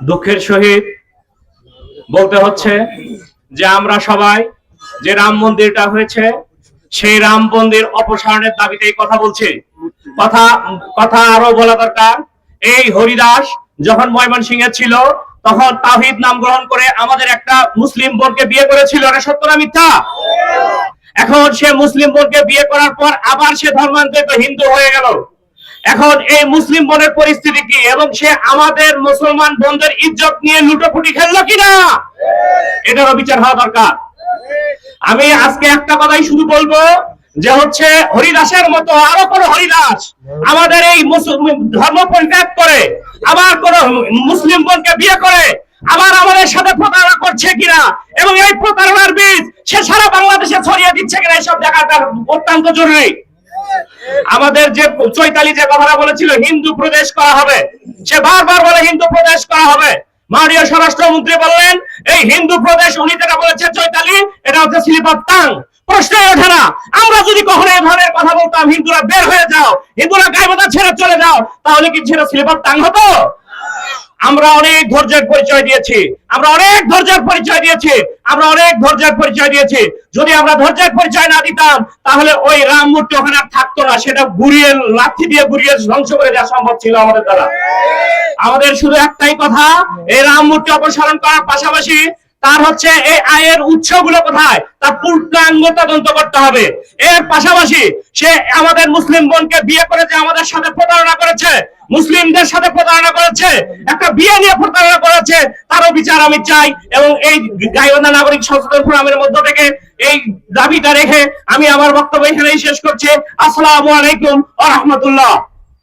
দুঃখের সহিত বলতে হচ্ছে যে আমরা সবাই যে রাম মন্দিরটা হয়েছে সেই রাম মন্দির অপসারণের দাবিতে কথা বলছি। কথা আরো বলা দরকার, এই হরিদাস যখন ময়মনসিংহে ছিল তখন তাওহীদ নাম গ্রহণ করে আমাদের একটা মুসলিম বোনকে বিয়ে করেছিল, এটা সত্য না মিথ্যা? এখন সে মুসলিম বোনকে বিয়ে করার পর আবার সে ধর্মান্তরিত হিন্দু হয়ে গেল। এখন এই মুসলিম বোনের পরিস্থিতি কি, এবং সে আমাদের মুসলমান বোনদের ইজ্জত নিয়ে লুটোপুটি খেললো কিনা, এটারও বিচার হওয়া দরকার। আমি আজকে একটা কথাই শুধু বলবো যে হচ্ছে হরিদাসের মতো আরো কোন হরিদাস আমাদের এই ধর্ম পরিত্যাগ করে আবার কোন মুসলিম বোনকে বিয়ে করে আবার আমাদের সাথে প্রতারণা করছে কিনা, এবং এই প্রতারণার বীজ সে সারা বাংলাদেশে ছড়িয়ে দিচ্ছে কিনা, এসব দেখাটা অত্যন্ত জরুরি। আমাদের যে চৈতালি যে কথাটা বলেছিল হিন্দু প্রদেশ করা হবে, সে বারবার বলে হিন্দু প্রদেশ করা হবে। মাননীয় স্বরাষ্ট্রমন্ত্রী বললেন এই হিন্দু প্রদেশ, উনি যেটা বলেছে চৈতালি, এটা হচ্ছে স্লিপ অফ টাং। প্রশ্নই ওঠে না, আমরা যদি কখনো এই ধরনের কথা বলতাম হিন্দুরা বের হয়ে যাও, হিন্দুরা গায়বাধা ছেড়ে চলে যাও, তাহলে কি সেটা স্লিপ অফ টাং হতো? আমরা অনেক ধৈর্যের পরিচয় দিয়েছি, আমরা অনেক ধৈর্যের পরিচয় দিয়েছি, আমরা অনেক ধৈর্যের পরিচয় দিয়েছি। যদি আমরা ধৈর্যের পরিচয় না দিতাম তাহলে ওই রাম মূর্তি ওখানে আর থাকতো না, সেটা গুড়িয়ে লাঠি দিয়ে গুড়িয়ে ধ্বংস করে দেওয়া সম্ভব ছিল আমাদের দ্বারা। আমাদের শুধু একটাই কথা, এই রাম মূর্তি অপসারণ করার পাশাপাশি তার হচ্ছে এই আয়ের উৎসগুলো কোথায় তার পূর্ণাঙ্গ তদন্ত করতে হবে। এর পাশাপাশি সে আমাদের মুসলিম বোনকে বিয়ে করে যে আমাদের সাথে প্রতারণা করেছে, মুসলিমদের সাথে প্রতারণা করেছে, একটা বিয়ে নিয়ে প্রতারণা করেছে, তারও বিচার আমি চাই। এবং এই গাইবান্ধা নাগরিক সচেতন ফোরামের মধ্য থেকে এই দাবিটা রেখে আমি আমার বক্তব্য এখানেই শেষ করছি। আসসালামু আলাইকুম ওয়া রাহমাতুল্লাহ।